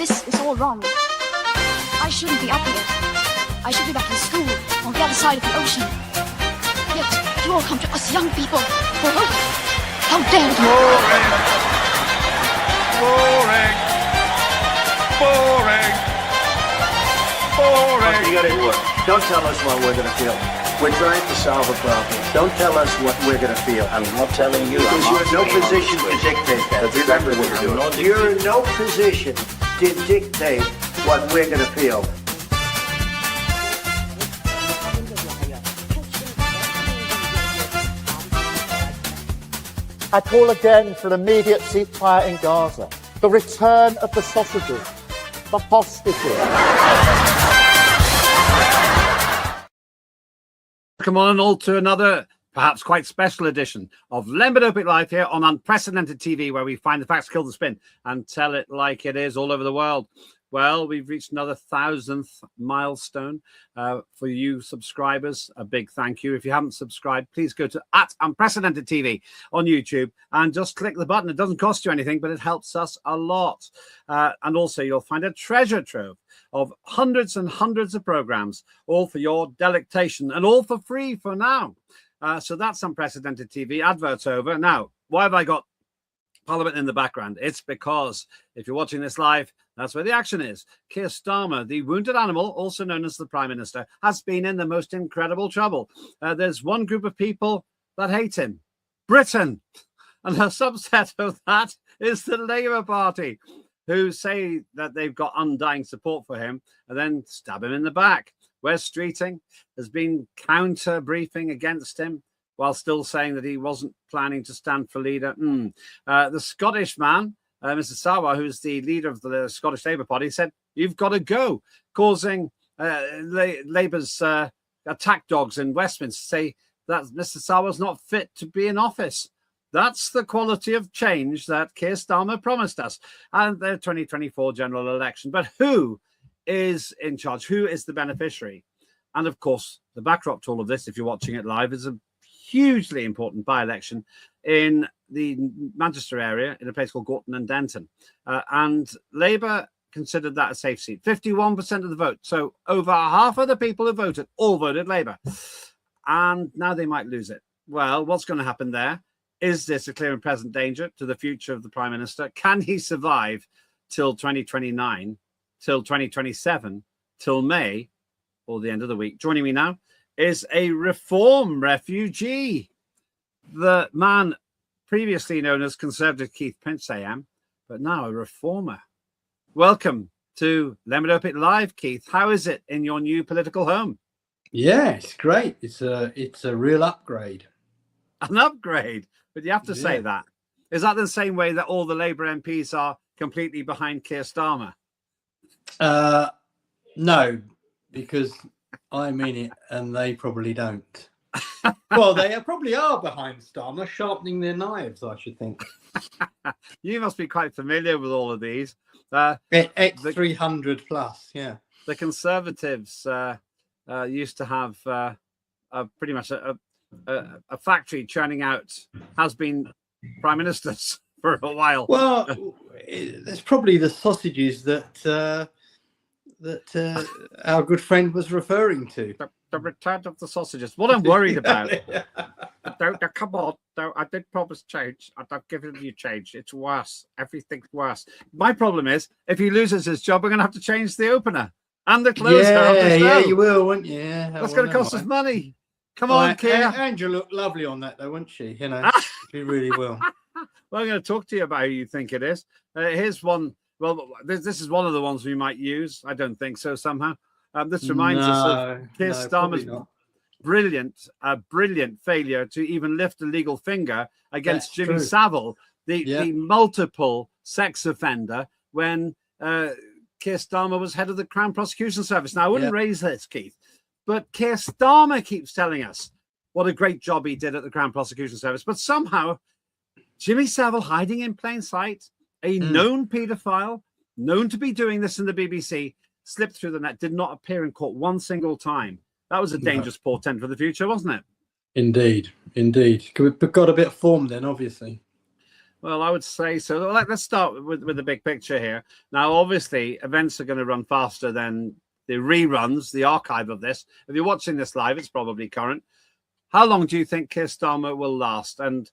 This is all wrong. I shouldn't be up here. I should be back in school on the other side of the ocean. Yet you all come to us young people for hope. How dare you! Boring. Boring. Boring. Okay, you gotta work. Don't tell us what we're gonna feel. We're trying to solve a problem. Don't tell us what we're gonna feel. I'm not telling you. Because you're in no position to dictate that. That's exactly what you're doing. You're in no position to dictate what we're gonna feel. I call again for an immediate ceasefire in Gaza, the return of the sausages, the hostages. Welcome on all to another, perhaps quite special edition of Lembit Öpik Live here on Unprecedented TV, where we find the facts, kill the spin, and tell it like it is all over the world. Well, we've reached another 1,000th milestone. For you subscribers, a big thank you. If you haven't subscribed, please go to @Unprecedented TV on YouTube and just click the button. It doesn't cost you anything, but it helps us a lot. And also, you'll find a treasure trove of hundreds and hundreds of programs, all for your delectation and all for free for now. So that's Unprecedented TV. Adverts over. Now, why have I got Parliament in the background? It's because if you're watching this live, that's where the action is. Keir Starmer, the wounded animal, also known as the Prime Minister, has been in the most incredible trouble. There's one group of people that hate him, Britain. And a subset of that is the Labour Party, who say that they've got undying support for him and then stab him in the back. Wes Streeting has been counter-briefing against him while still saying that he wasn't planning to stand for leader. The Scottish man, Mr. Sawa, who's the leader of the Scottish Labour Party, said, you've got to go, causing Labour's attack dogs in Westminster say that Mr. Sawa's not fit to be in office. That's the quality of change that Keir Starmer promised us and the 2024 general election. But who is in charge? Who is the beneficiary? And of course, the backdrop to all of this, if you're watching it live, is a hugely important by-election in the Manchester area in a place called Gorton and Denton. And Labour considered that a safe seat. 51% of the vote. So over half of the people who voted all voted Labour. And now they might lose it. Well, what's going to happen there? Is this a clear and present danger to the future of the Prime Minister? Can he survive till 2029, till 2027, till May, or the end of the week? Joining me now is a reform refugee, the man previously known as Conservative Keith Pinch AM, but now a reformer. Welcome to Lembit Öpik Live, Keith. How is it in your new political home? Yeah, it's great. It's a real upgrade. An upgrade, but you have to say that. Is that the same way that all the Labour MPs are completely behind Keir Starmer? No, because I'm in it and they probably don't. Well, they probably are behind Starmer, sharpening their knives, I should think. You must be quite familiar with all of these. It's 300 plus, yeah. The Conservatives used to have pretty much a factory churning out has-been prime ministers for a while. Well, it's probably the sausages that our good friend was referring to. The return of the sausages. What I'm worried about. Come on. I did promise change. I've given you change. It's worse. Everything's worse. My problem is, if he loses his job, we're going to have to change the opener and the closer of the show. Yeah, you will, won't you? Yeah, that's going to cost us money. Come on, Keir. Andrew looked lovely on that, though, wouldn't she? You know, she really will. Well, I'm going to talk to you about who you think it is. Here's one. Well, this is one of the ones we might use. I don't think so somehow. This reminds us of Keir Starmer's brilliant failure to even lift a legal finger against Jimmy Savile, the multiple sex offender, when Keir Starmer was head of the Crown Prosecution Service. Now, I wouldn't raise this, Keith, but Keir Starmer keeps telling us what a great job he did at the Crown Prosecution Service. But somehow, Jimmy Savile, hiding in plain sight, a known paedophile, known to be doing this in the BBC, slipped through the net, did not appear in court one single time. That was a dangerous portent for the future, wasn't it? Indeed. But got a bit of form then, obviously. Well, I would say so. Let's start with the big picture here. Now, obviously, events are going to run faster than the reruns, the archive of this. If you're watching this live, it's probably current. How long do you think Keir Starmer will last? And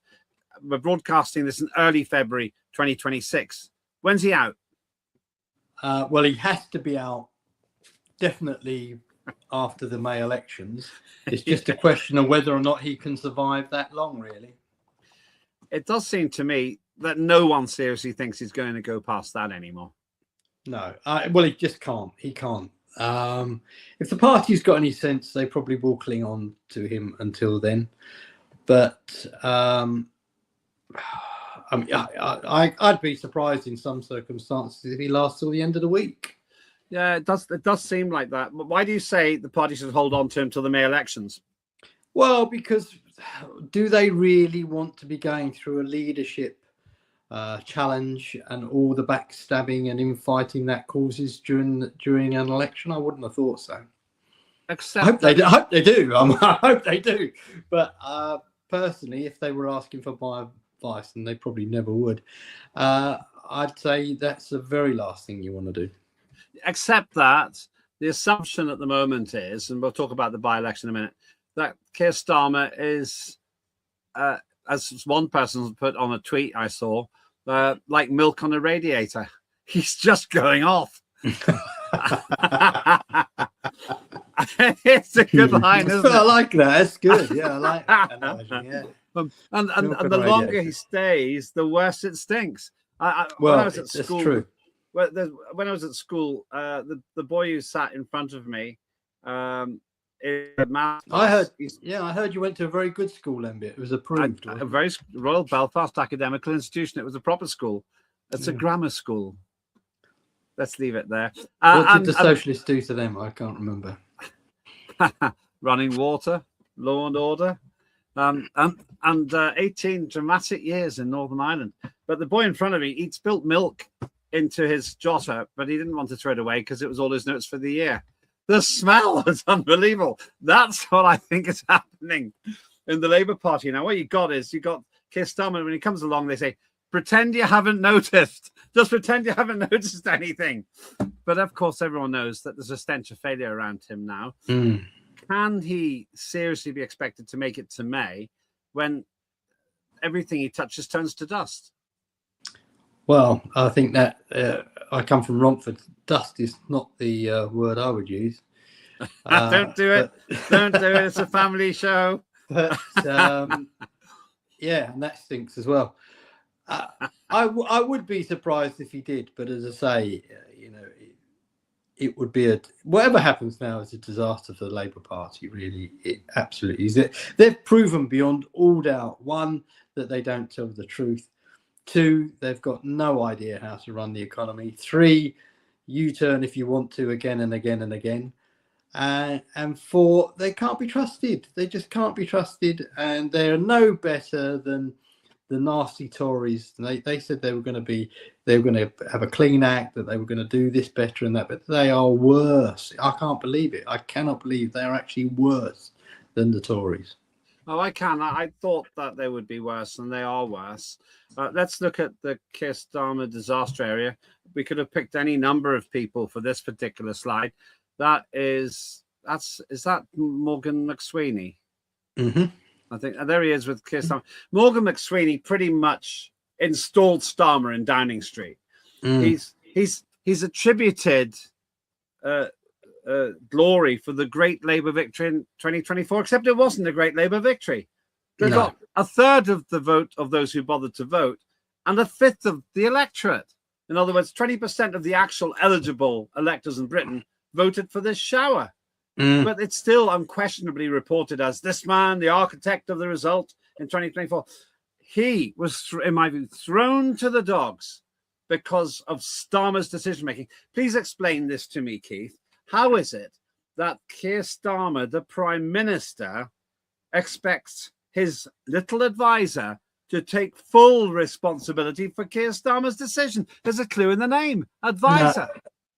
we're broadcasting this in early February 2026. When's he out? Well, he has to be out definitely after the May elections. It's just a question of whether or not he can survive that long, really. It does seem to me that no one seriously thinks he's going to go past that anymore. No, well, he just can't. He can't. If the party's got any sense, they probably will cling on to him until then. But I mean, I'd be surprised in some circumstances if he lasts till the end of the week. Yeah, it does seem like that. But why do you say the party should hold on to him till the May elections? Well, because do they really want to be going through a leadership challenge and all the backstabbing and infighting that causes during an election? I wouldn't have thought so. Except I hope they do. I hope they do. But personally, if they were asking for my advice, and they probably never would, I'd say that's the very last thing you want to do. Except that the assumption at the moment is, and we'll talk about the by-election in a minute, that Keir Starmer is, as one person put on a tweet I saw, like milk on a radiator. He's just going off. It's a good line, isn't it? I like that. That's good. Yeah, I like that analogy. Yeah. And the longer he stays, the worse it stinks. Well, when I was at school, that's true. When I was at school, the boy who sat in front of me, I heard you went to a very good school, Lembit. It was approved. A very Royal Belfast Academical Institution. It was a proper school. It's a grammar school. Let's leave it there. What did the socialists do to them? I can't remember. Running water, law and order, and 18 dramatic years in Northern Ireland. But the boy in front of me, he'd spilt milk into his jotter, but he didn't want to throw it away because it was all his notes for the year. The smell was unbelievable. That's what I think is happening in the Labour Party. Now, what you got Keir Starmer, when he comes along, they say, pretend you haven't noticed. Just pretend you haven't noticed anything. But of course, everyone knows that there's a stench of failure around him now. Mm. Can he seriously be expected to make it to May when everything he touches turns to dust? Well, I think that I come from Romford. Dust is not the word I would use. Don't do it. Don't do it. It's a family show. But yeah, and that stinks as well. I would be surprised if he did, but as I say, it would be whatever happens now is a disaster for the Labour Party. Really, it absolutely is. They've proven beyond all doubt: one, that they don't tell the truth; two, they've got no idea how to run the economy; three, U-turn if you want to again and again and again; and four, they can't be trusted. They just can't be trusted, and they're no better than the nasty Tories. They said they were going to have a clean act, that they were going to do this better and that, but they are worse. I can't believe it. I cannot believe they are actually worse than the Tories. Oh, I can. I thought that they would be worse, and they are worse. Let's look at the Keir Starmer disaster area. We could have picked any number of people for this particular slide. Is that Morgan McSweeney? Mm-hmm. I think there he is with Keir Starmer. Morgan McSweeney pretty much installed Starmer in Downing Street. Mm. He's attributed glory for the great Labour victory in 2024, except it wasn't a great Labour victory. They got a third of the vote of those who bothered to vote, and a fifth of the electorate. In other words, 20% of the actual eligible electors in Britain voted for this shower. But it's still unquestionably reported as this man, the architect of the result in 2024. He was, in my view, thrown to the dogs because of Starmer's decision-making. Please explain this to me, Keith. How is it that Keir Starmer, the Prime Minister, expects his little advisor to take full responsibility for Keir Starmer's decision? There's a clue in the name, advisor.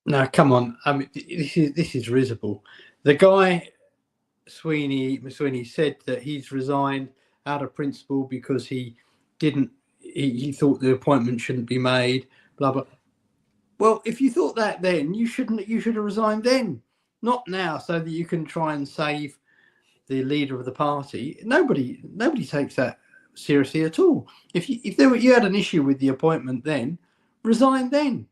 No, come on. I mean, this is risible. The guy, McSweeney, said that he's resigned out of principle because he didn't he thought the appointment shouldn't be made, blah blah. Well, if you thought that then, you should have resigned then, not now, so that you can try and save the leader of the party. Nobody takes that seriously at all. If you had an issue with the appointment then, resign then,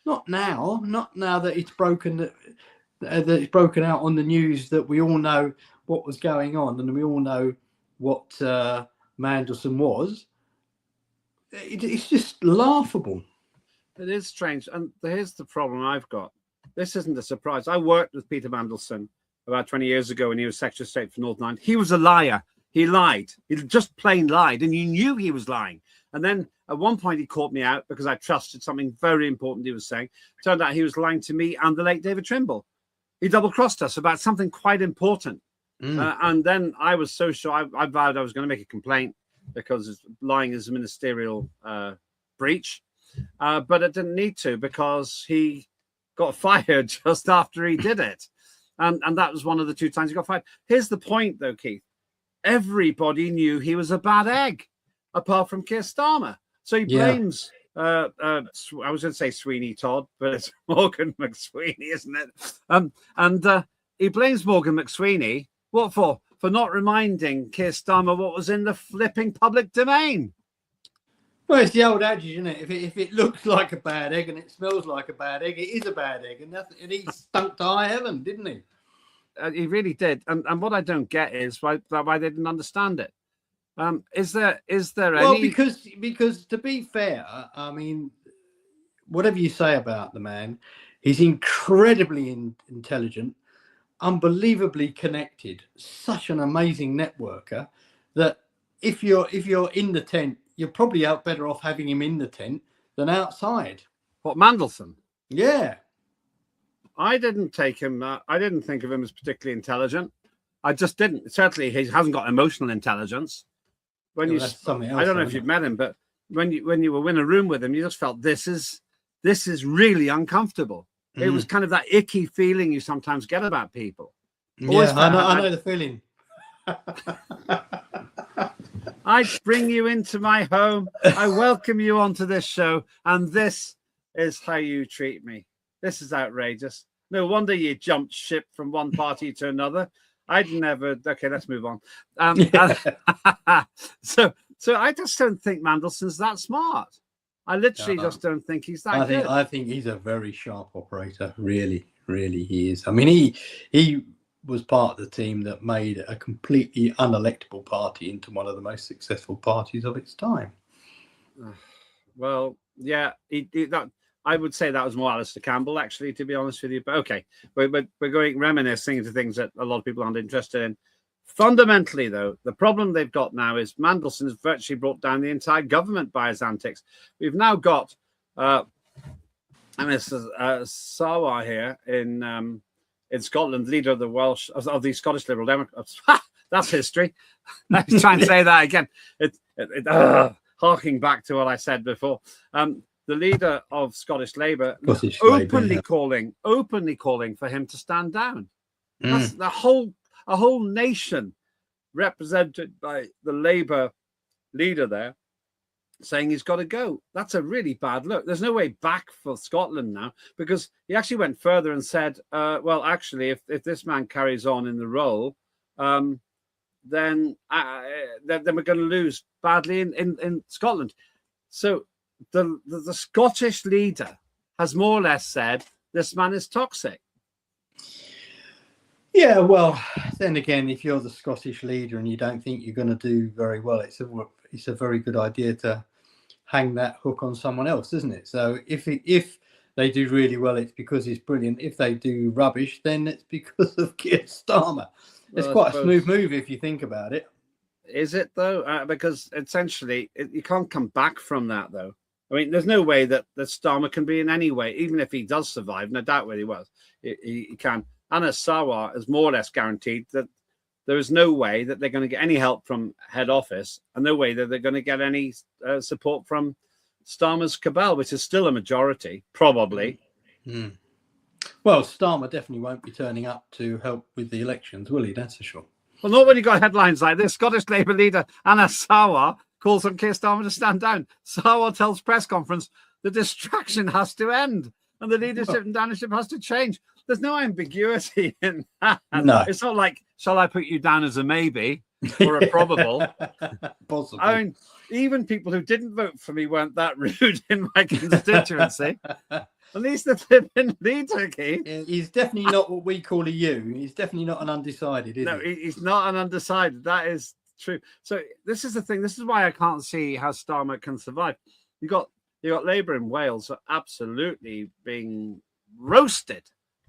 not now. Not now that it's broken, that it's broken out on the news, that we all know what was going on and we all know what Mandelson was. It's just laughable. It is strange. And here's the problem I've got. This isn't a surprise. I worked with Peter Mandelson about 20 years ago when he was Secretary of State for Northern Ireland. He was a liar. He lied. He just plain lied. And you knew he was lying. And then at one point he caught me out because I trusted something very important he was saying. Turned out he was lying to me and the late David Trimble. He double-crossed us about something quite important. And then I was so sure, I vowed I was going to make a complaint because lying is a ministerial breach. But it didn't need to, because he got fired just after he did it. And that was one of the 2 times he got fired. Here's the point, though, Keith. Everybody knew he was a bad egg, apart from Keir Starmer. So he blames, I was going to say Sweeney Todd, but it's Morgan McSweeney, isn't it? He blames Morgan McSweeney. What for? For not reminding Keir Starmer what was in the flipping public domain. Well, it's the old adage, isn't it? If it looks like a bad egg and it smells like a bad egg, it is a bad egg. And he stunk to high heaven, didn't he? He really did. And what I don't get is why they didn't understand it. Is there any... Well, because to be fair, I mean, whatever you say about the man, he's incredibly intelligent, unbelievably connected, such an amazing networker that if you're in the tent, you're probably better off having him in the tent than outside. What, Mandelson? Yeah. I didn't take him. I didn't think of him as particularly intelligent. I just didn't. Certainly, he hasn't got emotional intelligence. When I don't know if you've met him, but when you were in a room with him, you just felt this is really uncomfortable. It was kind of that icky feeling you sometimes get about people. Yeah, I know the feeling. I bring you into my home. I welcome you onto this show, and this is how you treat me. This is outrageous. No wonder you jumped ship from one party to another. I'd never. Okay, let's move on. So I just don't think Mandelson's that smart. I literally just don't think he's that good. I think he's a very sharp operator. Really, really, he is. I mean, he was part of the team that made a completely unelectable party into one of the most successful parties of its time. Well, yeah, I would say that was more Alistair Campbell, actually, to be honest with you. But okay, we're going reminiscing into things that a lot of people aren't interested in. Fundamentally, though, the problem they've got now is Mandelson has virtually brought down the entire government by his antics. We've now got Sawa here in Scotland, leader of the Scottish Liberal Democrats. That's history. Let's try and say that again. Harking back to what I said before. The leader of Scottish Labour openly calling for him to stand down. That's a whole nation represented by the Labour leader there saying he's got to go. That's a really bad look. There's no way back for Scotland now, because he actually went further and said, well, actually, if this man carries on in the role, then we're going to lose badly in Scotland. So the Scottish leader has more or less said this man is toxic. Yeah, well, then again, if you're the Scottish leader and you don't think you're going to do very well, it's a very good idea to hang that hook on someone else, isn't it? So if they do really well, it's because he's brilliant. If they do rubbish, then it's because of Keir Starmer. It's quite a smooth move if you think about it. Is it, though? Because essentially, you can't come back from that, though. I mean, there's no way that Starmer can be in any way, even if he does survive, and I doubt where he was, he can. Anna Sawa is more or less guaranteed that there is no way that they're going to get any help from head office, and no way that they're going to get any support from Starmer's cabal, which is still a majority, probably. Mm. Well, Starmer definitely won't be turning up to help with the elections, will he? That's for sure. Well, not when you got headlines like this. Scottish Labour leader Anna Sawa calls on Keir Starmer to stand down. Sarwar tells press conference the distraction has to end and the leadership and downership has to change. There's no ambiguity in that. No. It's not like, shall I put you down as a maybe or a probable? Possibly. I mean, even people who didn't vote for me weren't that rude in my constituency. At least the flipping leader, Keith. He's definitely not what we call a U. He's definitely not an undecided, is No, he? he's not an undecided. That is true. So this is the thing. This is why I can't see how Starmer can survive. You got Labour in Wales are absolutely being roasted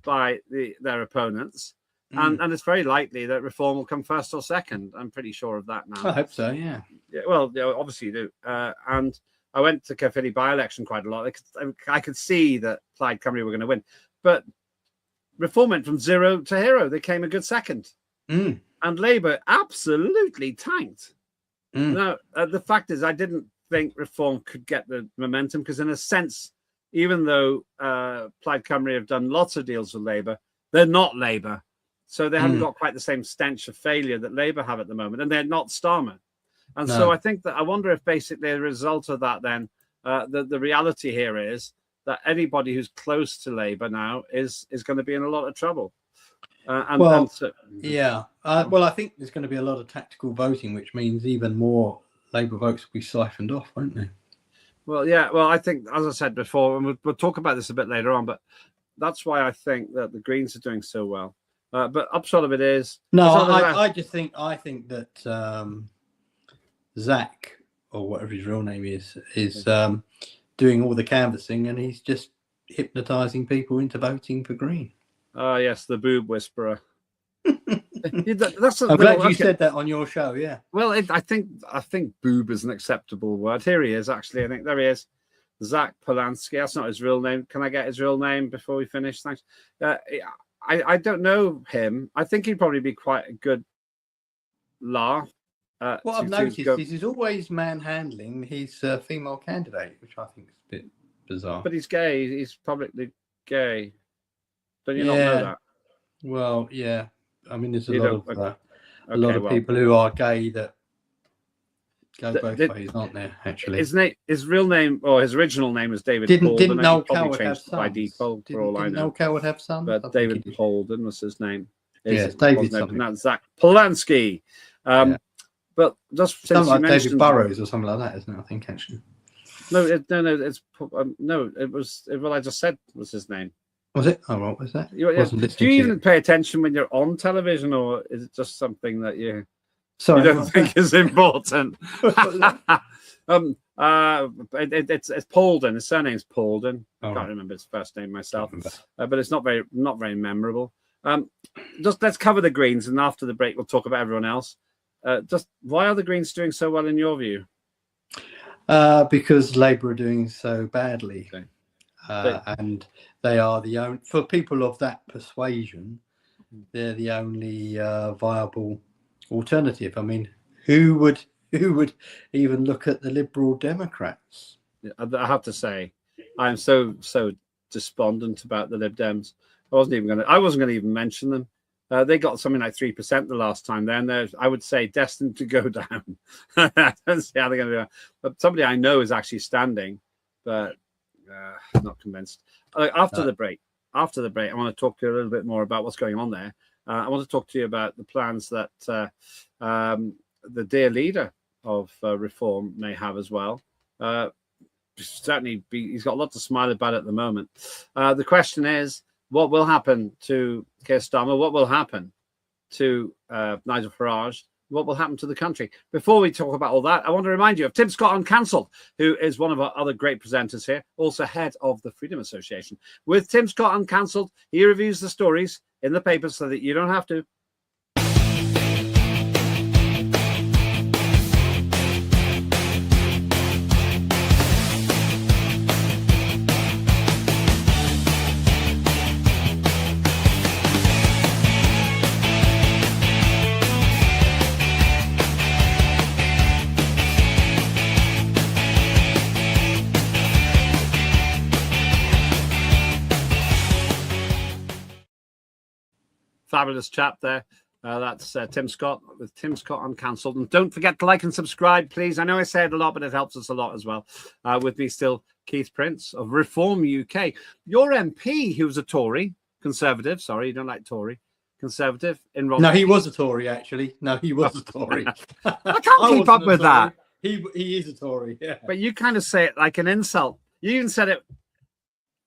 by their opponents, and it's very likely that Reform will come first or second. I'm pretty sure of that now. I hope so. Yeah. Well, obviously you do. And I went to Caerphilly by-election quite a lot. I could see that Plaid Cymru were going to win, but Reform went from 0 to hero. They came a good second. And Labour absolutely tanked. Now, the fact is, I didn't think Reform could get the momentum because, in a sense, even though Plaid Cymru have done lots of deals with Labour, they're not Labour. So they haven't got quite the same stench of failure that Labour have at the moment, and they're not Starmer. And so I think that I wonder if basically the result of that then, the reality here is that anybody who's close to Labour now is going to be in a lot of trouble. Well, I think there's going to be a lot of tactical voting, which means even more Labour votes will be siphoned off, won't they? Well, yeah. Well, I think, as I said before, and we'll talk about this a bit later on, but that's why I think that the Greens are doing so well. But upshot of it is... I think that Zach, or whatever his real name is doing all the canvassing, and he's just hypnotising people into voting for Green. Oh, yes, the boob whisperer. I'm glad you said that on your show, yeah. Well, I think boob is an acceptable word. Here he is, actually. I think there he is. Zach Polanski. That's not his real name. Can I get his real name before we finish? Thanks. I don't know him. I think he'd probably be quite a good laugh. What I've noticed is he's always manhandling his female candidate, which I think is a bit bizarre. But he's gay. He's publicly gay. Don't you not know that? Well, yeah. I mean, there's a lot of people who are gay that go both ways, aren't there? Actually, his real name or his original name was David. Didn't Noel Coward have sons? By default, for all I know. Noel Coward have sons? But David Holden was his name. Yes, David something. That's Zach Polanski. But just since something you like David Burrows or something like that, isn't it? I think actually. No, it was. Well, I just said was his name. Was it? Oh, what was that? Do you even pay attention when you're on television, or is it just something that you don't think is important? It's Polden. His surname's Polden. I can't remember his first name myself, but it's not very memorable. Just let's cover the Greens, and after the break, we'll talk about everyone else. Just why are the Greens doing so well in your view? Because Labour are doing so badly. Okay. And they are the only, for people of that persuasion, they're the only viable alternative. I mean, who would even look at the Liberal Democrats? I have to say, I'm so despondent about the Lib Dems. I wasn't going to even mention them. They got something like 3% the last time. They're, I would say, destined to go down. I don't see how they're going to do that. But somebody I know is actually standing, but not convinced. After the break, I want to talk to you a little bit more about what's going on there. I want to talk to you about the plans that the dear leader of Reform may have as well. He's got a lot to smile about at the moment. The question is, what will happen to Keir Starmer? What will happen to Nigel Farage? What will happen to the country? Before we talk about all that, I want to remind you of Tim Scott Uncancelled, who is one of our other great presenters here, also head of the Freedom Association. With Tim Scott Uncancelled, he reviews the stories in the papers so that you don't have to. Fabulous chap there. That's Tim Scott with Tim Scott Uncancelled. And don't forget to like and subscribe, please. I know I say it a lot, but it helps us a lot as well. With me still, Keith Prince of Reform UK. Your MP, who's a Tory, Conservative. Sorry, you don't like Tory. Conservative. No, he was a Tory, actually. No, he was a Tory. I can't keep up with that. He is a Tory, yeah. But you kind of say it like an insult. You even said it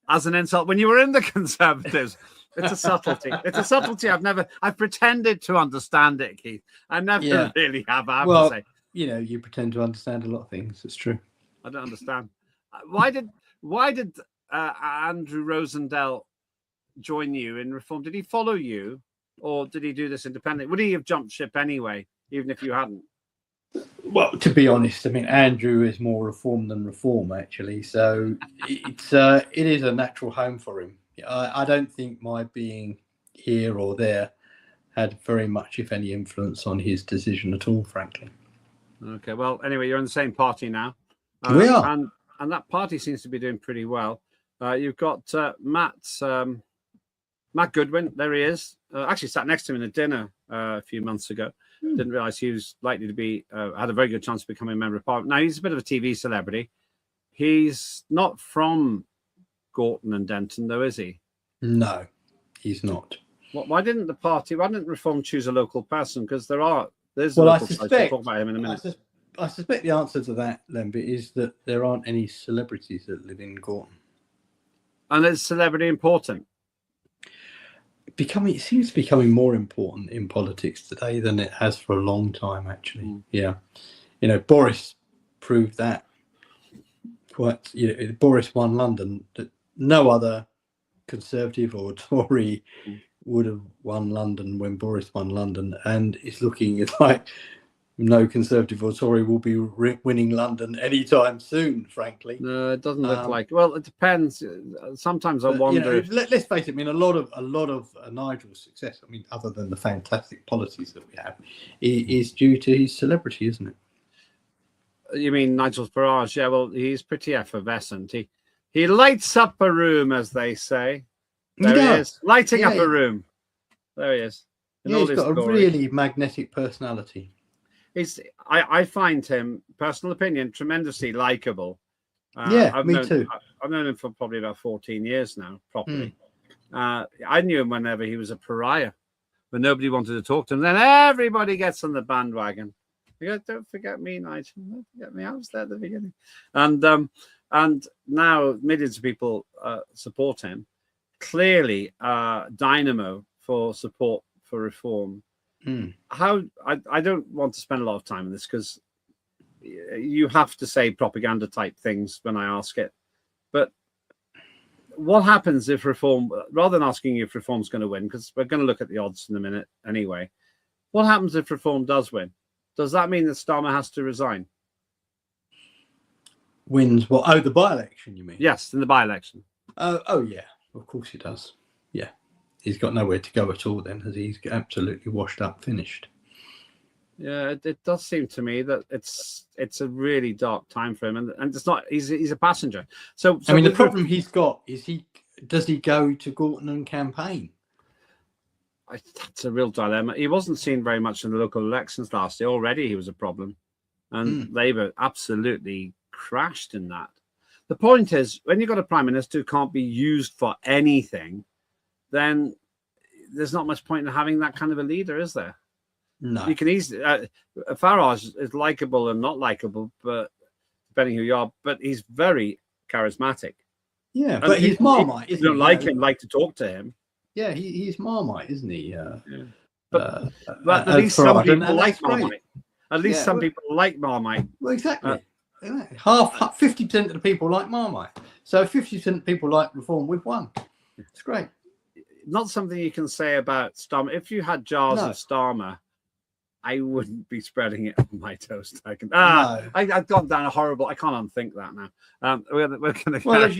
as an insult when you were in the Conservatives. It's a subtlety. It's a subtlety I've pretended to understand it, Keith. I never really have, I have to say. You know, you pretend to understand a lot of things. It's true. I don't understand. Why did Andrew Rosendale join you in Reform? Did he follow you, or did he do this independently? Would he have jumped ship anyway, even if you hadn't? Well, to be honest, I mean, Andrew is more Reform than Reform, actually. So it is a natural home for him. I don't think my being here or there had very much, if any, influence on his decision at all, frankly. Okay, well, anyway, you're in the same party now. We are. And that party seems to be doing pretty well. You've got Matt Goodwin. There he is. Actually sat next to him in a dinner a few months ago. Didn't realise he was likely to be, had a very good chance of becoming a member of parliament. Now, he's a bit of a TV celebrity. He's not from Gorton and Denton, though, is he? No, he's not. Why didn't Reform choose a local person? Because there's well, local sites. We'll talk about him in a minute. I suspect the answer to that, Lembit, is that there aren't any celebrities that live in Gorton. And is celebrity important? It seems to be becoming more important in politics today than it has for a long time, actually. Yeah. You know, Boris proved that. Boris won London. That no other Conservative or Tory would have won London when Boris won London, and it's looking like no Conservative or Tory will be winning London anytime soon, frankly. No, it doesn't look like. Well, it depends. Sometimes I wonder. You know, let's face it. I mean, a lot of Nigel's success, I mean, other than the fantastic policies that we have, is due to his celebrity, isn't it? You mean Nigel Farage? Yeah, well, he's pretty effervescent. He lights up a room, as they say. There he is, lighting up a room. There he is. He's got a really magnetic personality. I find him, personal opinion, tremendously likable. Me too. I've known him for probably about 14 years now, properly. I knew him whenever he was a pariah, when nobody wanted to talk to him. Then everybody gets on the bandwagon. They go, don't forget me, Nigel. Don't forget me. I was there at the beginning. And now millions of people support him. Clearly, dynamo for support for Reform. How I don't want to spend a lot of time on this because you have to say propaganda type things when I ask it. But what happens if Reform, rather than asking you if Reform's going to win, because we're going to look at the odds in a minute anyway, what happens if Reform does win? Does that mean that Starmer has to resign? Wins what? Oh, the by-election, you mean? Yes, in the by-election. Oh, yeah. Of course he does. Yeah. He's got nowhere to go at all then, as he's absolutely washed up, finished. Yeah, it does seem to me that it's a really dark time for him, and it's not. He's a passenger. So I mean, the problem he's got is does he go to Gorton and campaign? That's a real dilemma. He wasn't seen very much in the local elections last year. Already, he was a problem, and Labour absolutely crashed in that. The point is, when you've got a prime minister who can't be used for anything, then there's not much point in having that kind of a leader, is there? No. You can easily Farage is likable and not likable, but depending who you are. But he's very charismatic. Yeah, but he's Marmite. If you don't like him, like to talk to him. Yeah, he's Marmite, isn't he? But at least some people like Marmite. At least some people like Marmite. Well, exactly. 50% of the people like Marmite. So 50% of people like Reform. We've won. It's great. Not something you can say about Starmer. If you had jars of Starmer, I wouldn't be spreading it on my toast. I've gone down a horrible. I can't unthink that now. We're going to. Well, as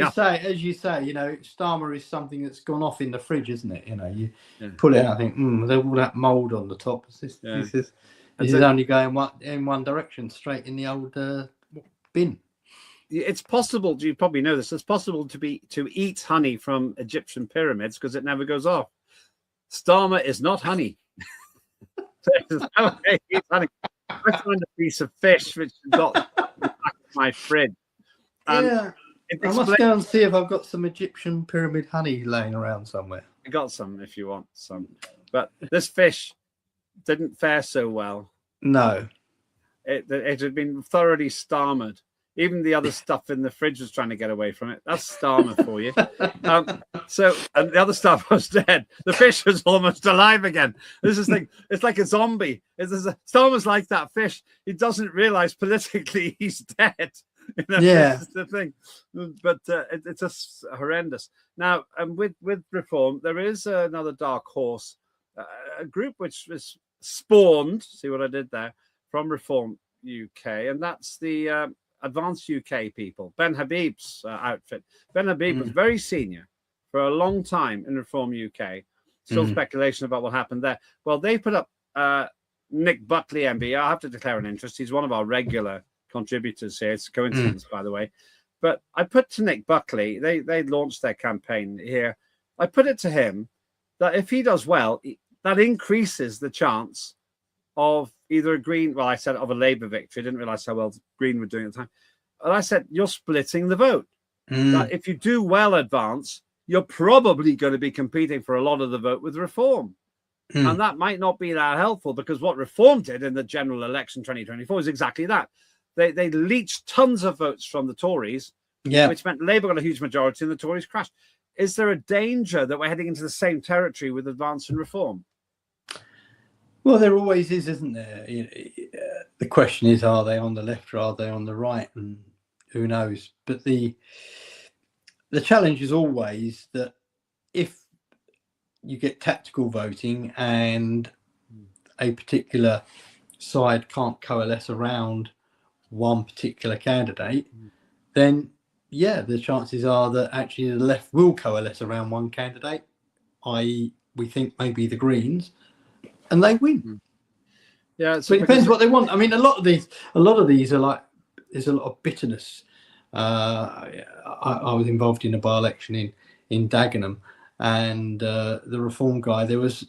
you say, you know, Starmer is something that's gone off in the fridge, isn't it? You know, you pull it out, and think, there's all that mould on the top. This is only going in one direction, straight in the old bin. It's possible. You probably know this. It's possible to eat honey from Egyptian pyramids because it never goes off. Starmer is not honey. He's funny. I found a piece of fish which got in the back of my fridge. And Yeah, it I must explains- go and see if I've got some Egyptian pyramid honey laying around somewhere. I got some if you want some. But this fish didn't fare so well. No. It had been thoroughly starmered. Even the other stuff in the fridge was trying to get away from it. That's Starmer for you. And the other stuff was dead. The fish was almost alive again. This is like it's like a zombie. Starmer's like that fish. He doesn't realize politically he's dead. You know, Yeah. this is the thing. But it's just horrendous. Now, with Reform, there is another dark horse, a group which was spawned. See what I did there? From Reform UK, and that's the Advanced UK people, Ben Habib's outfit. Ben Habib was very senior for a long time in Reform UK. Still speculation about what happened there. Well, they put up Nick Buckley, MB. I have to declare an interest. He's one of our regular contributors here. It's a coincidence, by the way. But I put to Nick Buckley, they launched their campaign here. I put it to him that if he does well, that increases the chance of either a Green, well, I said of a Labour victory. I didn't realise how well Green were doing at the time. And I said, you're splitting the vote. That if you do well advance, you're probably going to be competing for a lot of the vote with Reform. And that might not be that helpful, because what Reform did in the general election 2024 is exactly that. They leached tons of votes from the Tories, which meant Labour got a huge majority and the Tories crashed. Is there a danger that we're heading into the same territory with Advance and Reform? Well, there always is, isn't there? The question is, are they on the left or are they on the right? And who knows? But the challenge is always that if you get tactical voting and a particular side can't coalesce around one particular candidate, then the chances are that actually the left will coalesce around one candidate, i.e. we think maybe the Greens, and they win. Yeah, so it depends what they want. I mean, a lot of these are like, there's a lot of bitterness. I was involved in a by-election in Dagenham, and the Reform guy there was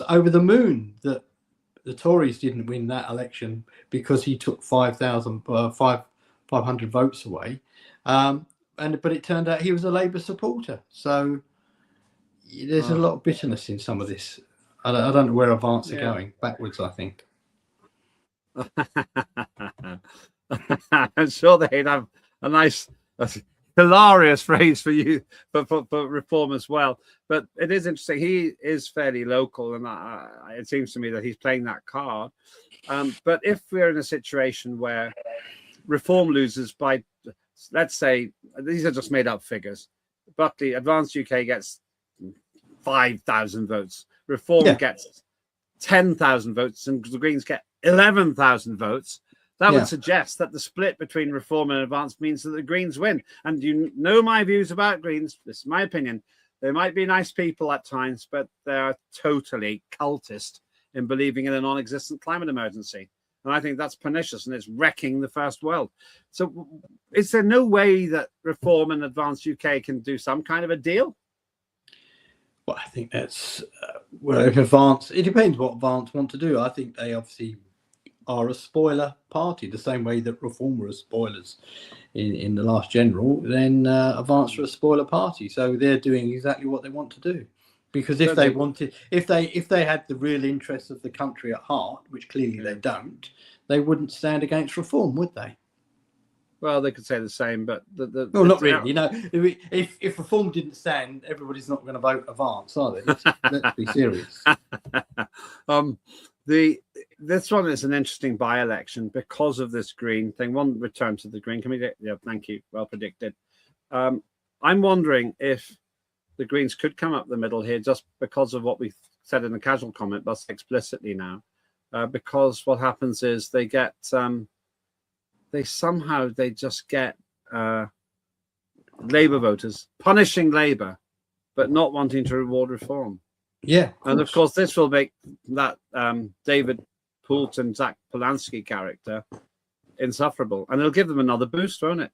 over the moon that the Tories didn't win that election because he took 500 votes away, but it turned out he was a Labour supporter. So there's a lot of bitterness in some of this. I don't know where Advance are going. Backwards, I think. I'm sure they'd have a nice, hilarious phrase for you, but for Reform as well. But it is interesting. He is fairly local, and it seems to me that he's playing that card. But if we're in a situation where Reform loses by, let's say, these are just made up figures. Buckley, Advanced UK gets 5,000 votes. Reform gets 10,000 votes, and the Greens get 11,000 votes. That would suggest that the split between Reform and Advance means that the Greens win. And you know my views about Greens. This is my opinion. They might be nice people at times, but they're totally cultist in believing in a non-existent climate emergency. And I think that's pernicious, and it's wrecking the first world. So is there no way that Reform and Advance UK can do some kind of a deal? Well, I think that's if Advance, it depends what Advance want to do. I think they obviously are a spoiler party, the same way that Reform were spoilers in the last general. Then Advance are a spoiler party, so they're doing exactly what they want to do. Because if they wanted, if they had the real interests of the country at heart, which clearly they don't, they wouldn't stand against Reform, would they? Well, they could say the same, but well, not really. You know, if Reform didn't stand, everybody's not going to vote Advance, are they? Let's be serious. This one is an interesting by-election because of this Green thing. One return to the Green Committee. Yeah, thank you. Well predicted. I'm wondering if the Greens could come up the middle here just because of what we said in the casual comment, but explicitly now, because what happens is they get they just get Labour voters punishing Labour, but not wanting to reward Reform. Yeah, and of course this will make that David Poulton, Zach Polanski character insufferable, and it'll give them another boost, won't it?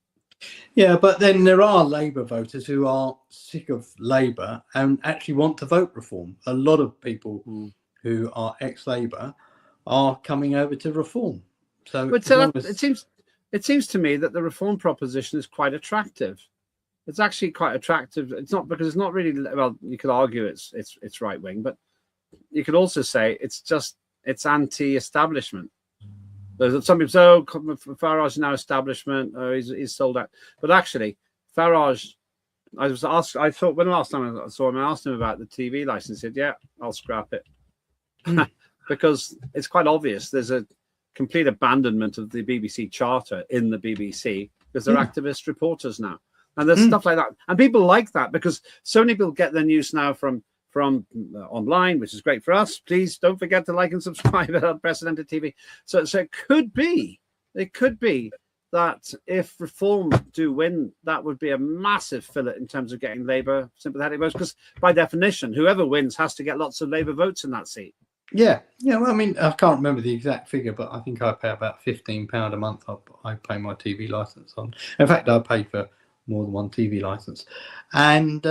Yeah, but then there are Labour voters who are sick of Labour and actually want to vote Reform. A lot of people who are ex-Labour are coming over to reform. So, But it seems to me that the reform proposition is quite attractive. It's actually quite attractive. It's not because it's not really, well, you could argue it's right wing, but you could also say it's anti-establishment. There's some people say, oh, Farage is now establishment, he's sold out. But actually, Farage, I thought when the last time I saw him, I asked him about the TV license. He said, yeah, I'll scrap it. Because it's quite obvious there's a complete abandonment of the BBC charter in the BBC because they're activist reporters now. And there's stuff like that. And people like that because so many people get their news now from online, which is great for us. Please don't forget to like and subscribe at Unprecedented TV. So it could be that if Reform do win, that would be a massive fillet in terms of getting Labour sympathetic votes, because by definition, whoever wins has to get lots of Labour votes in that seat. Yeah. Well, I mean, I can't remember the exact figure, but I think I pay about £15 a month. I pay my TV license on. In fact, I pay for more than one TV license, and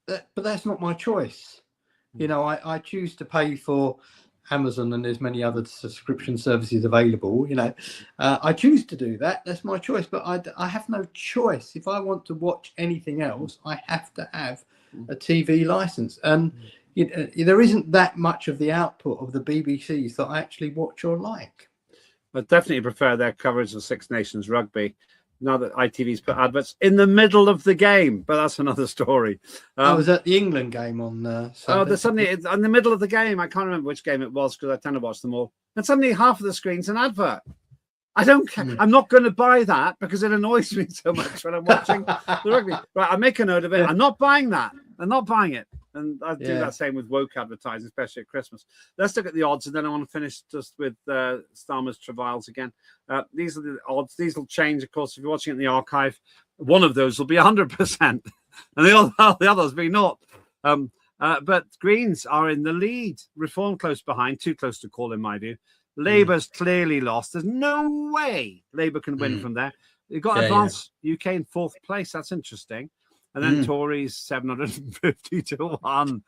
but that's not my choice. You know, I choose to pay for Amazon, and there's many other subscription services available. You know, I choose to do that. That's my choice. But I have no choice. If I want to watch anything else, I have to have a TV license. And there isn't that much of the output of the BBCs that I actually watch or like. I definitely prefer their coverage of Six Nations rugby. Now that ITV's put adverts in the middle of the game, but that's another story. I was at the England game on Sunday. Suddenly in the middle of the game, I can't remember which game it was because I tend to watch them all. And suddenly half of the screen's an advert. I don't care. I'm not going to buy that because it annoys me so much when I'm watching the rugby. Right, I make a note of it. I'm not buying that. I'm not buying it. And I do that same with woke advertising, especially at Christmas. Let's look at the odds, and then I want to finish just with Starmer's travails again. These are the odds. These will change, of course, if you're watching it in the archive. One of those will be 100%, and the others be not. But Greens are in the lead. Reform close behind, too close to call in my view. Labour's clearly lost. There's no way Labour can win from there. You've got Advance UK in fourth place. That's interesting. And then Tories 750 to 1.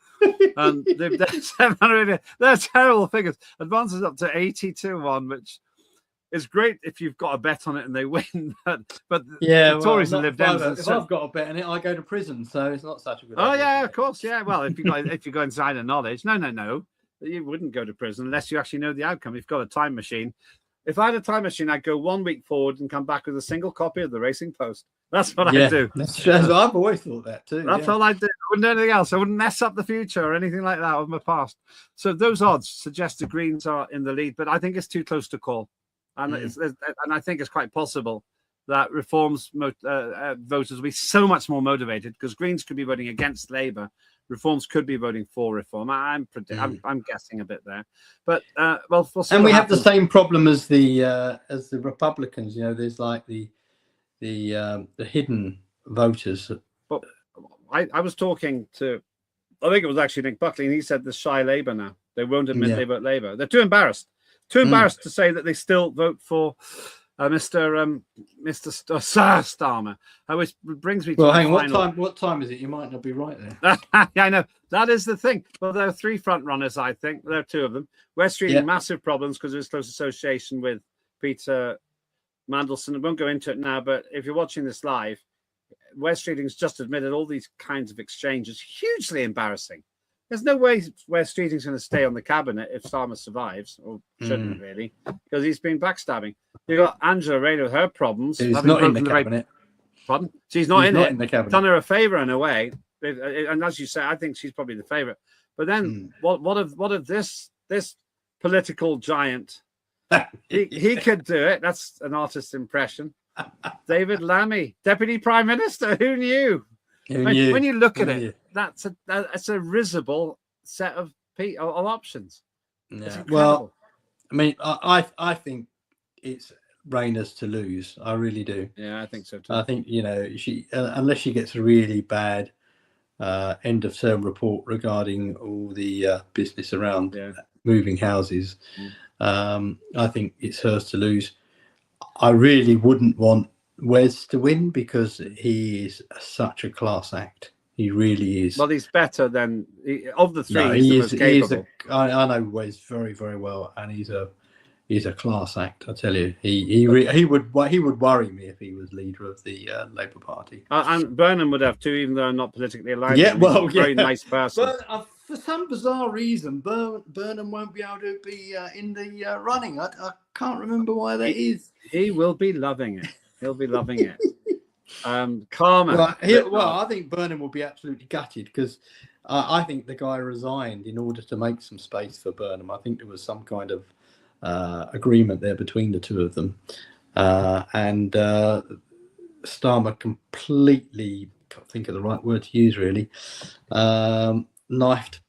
And they're 700. They're terrible figures. Advance is up to 80 to 1, which is great if you've got a bet on it and they win. But the Tories and Lib Dems. If I've got a bet on it, I go to prison. So it's not such a good idea. Oh, yeah, of course. Yeah. Well, if you go inside knowledge, no. You wouldn't go to prison unless you actually know the outcome. You've got a time machine. If I had a time machine, I'd go 1 week forward and come back with a single copy of the Racing Post. That's what I do. That's I've always thought that too. That's all I do. I wouldn't do anything else. I wouldn't mess up the future or anything like that of my past. So those odds suggest the Greens are in the lead, but I think it's too close to call. And and I think it's quite possible that Reform's voters will be so much more motivated because Greens could be voting against Labour. Reforms could be voting for Reform. I'm guessing a bit there, but we'll see. And we have the same problem as the Republicans. You know, there's like the hidden voters. But I was talking to, I think it was actually Nick Buckley, and he said the shy Labour now. They won't admit they vote Labour. They're too embarrassed to say that they still vote for Mr. Starmer, which brings me to hang on. What time is it? You might not be right there. Yeah, I know. That is the thing. Well, there are three front runners, I think. There are two of them. West Street massive problems because of his close association with Peter Mandelson. I won't go into it now, but if you're watching this live, West Streeting's just admitted all these kinds of exchanges. Hugely embarrassing. There's no way West Streeting's going to stay on the cabinet if Starmer survives, or shouldn't really, because he's been backstabbing. You've got Angela Rayner with her problems. He's not in the cabinet. Pardon? She's not in the cabinet. Done her a favour in a way, and as you say, I think she's probably the favourite. But then, what of this political giant? he could do it. That's an artist's impression. David Lammy, Deputy Prime Minister. Who knew? When you look at it, that's a risible set of options. Yeah. Well, I mean, I think it's Rayner's to lose. I really do. Yeah, I think so too. I think she unless she gets a really bad end of term report regarding all the business around moving houses, I think it's hers to lose. I really wouldn't want Wes to win because he is such a class act. He really is. Well, he's better than of the three. No, he's the most capable. I know Wes very, very well, and he's a class act. I tell you, he would worry me if he was leader of the Labour Party. And Burnham would have too, even though I'm not politically aligned. Yeah, He's a very nice person. But for some bizarre reason, Burnham won't be able to be in the running. I can't remember why that is. He will be loving it. He'll be loving it. Karma. Well, I think Burnham will be absolutely gutted because I think the guy resigned in order to make some space for Burnham. I think there was some kind of agreement there between the two of them, and Starmer completely, can't think of the right word to use really, knifed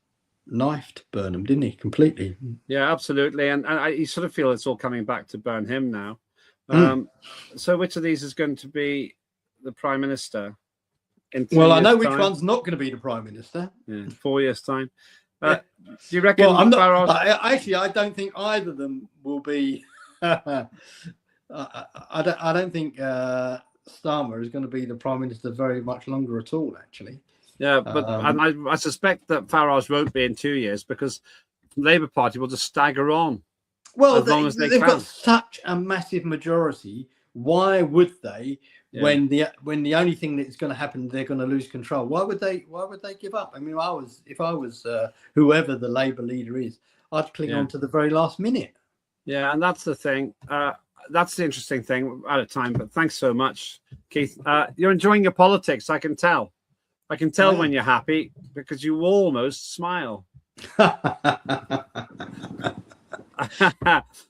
Burnham, didn't he? Completely. Yeah, absolutely. And you sort of feel it's all coming back to burn him now. So which of these is going to be the Prime Minister? Well, I know which one's not going to be the Prime Minister. Yeah, 4 years' time. Yeah. Do you reckon? Well, I'm not. Farage... Actually, I don't think either of them will be. I don't think Starmer is going to be the Prime Minister very much longer at all. Actually. Yeah, but I suspect that Farage won't be in 2 years because the Labour Party will just stagger on. Well, as long as they've got such a massive majority. Why would they? Yeah. When the only thing that's going to happen, they're going to lose control. Why would they give up? I mean, if I was whoever the Labour leader is, I'd cling on to the very last minute. Yeah, and that's the thing. That's the interesting thing. We're out of time, but thanks so much, Keith. You're enjoying your politics. I can tell. I can tell when you're happy because you almost smile.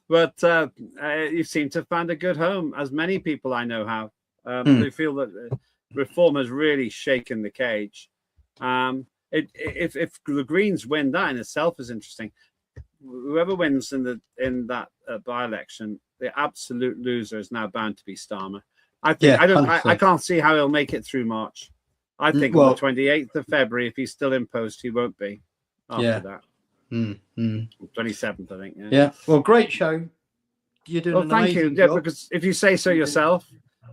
But you seem to have found a good home, as many people I know have. They feel that reform has really shaken the cage. If the Greens win, that in itself is interesting. Whoever wins in that by-election, the absolute loser is now bound to be Starmer. I think I can't see how he'll make it through March. I think on the 28th of February, if he's still in post, he won't be after that. 27th, I think. Yeah. Well, great show. You're doing an amazing job. Yeah, because if you say so yourself.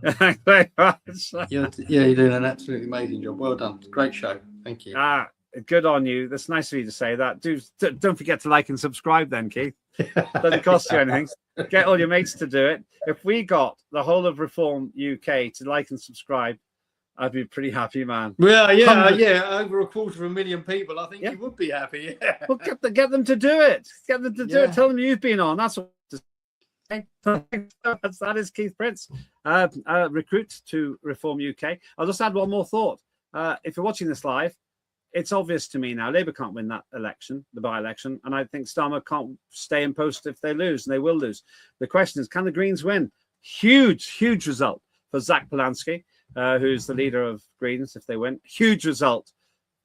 Thanks very much. You're doing an absolutely amazing job. Well done. Great show. Thank you. Good on you. That's nice of you to say that. Don't forget to like and subscribe then, Keith. Doesn't cost you anything. Get all your mates to do it. If we got the whole of Reform UK to like and subscribe, I'd be a pretty happy man. Well, yeah. Over 250,000 people. I think you would be happy. Yeah. Well, get them to do it. Get them to do it. Tell them you've been on. That's what. That is Keith Prince, recruit to Reform UK. I'll just add one more thought. If you're watching this live, it's obvious to me now Labour can't win that election, the by-election, and I think Starmer can't stay in post if they lose, and they will lose. The question is, can the Greens win? Huge result for Zach Polanski, who's the leader of Greens if they win. Huge result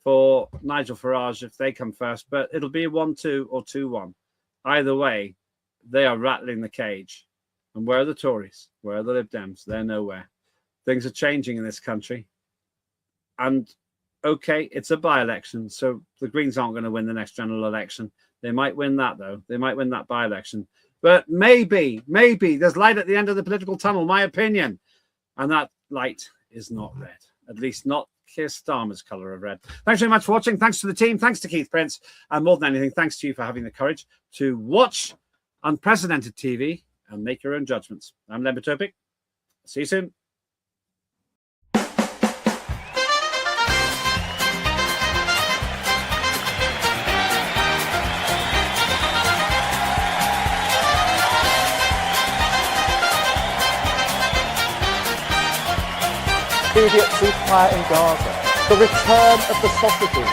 for Nigel Farage if they come first, but it'll be 1-2 or 2-1. Either way, they are rattling the cage. And where are the Tories? Where are the Lib Dems? They're nowhere. Things are changing in this country. And, okay, it's a by-election, so the Greens aren't going to win the next general election. They might win that, though. They might win that by-election. But maybe, there's light at the end of the political tunnel, my opinion. And that light is not red. At least not Keir Starmer's colour of red. Thanks very much for watching. Thanks to the team. Thanks to Keith Prince. And more than anything, thanks to you for having the courage to watch unprecedented TV and make your own judgments. I'm Lembit Öpik. See you soon. Immediate ceasefire in Gaza. The return of the sausages.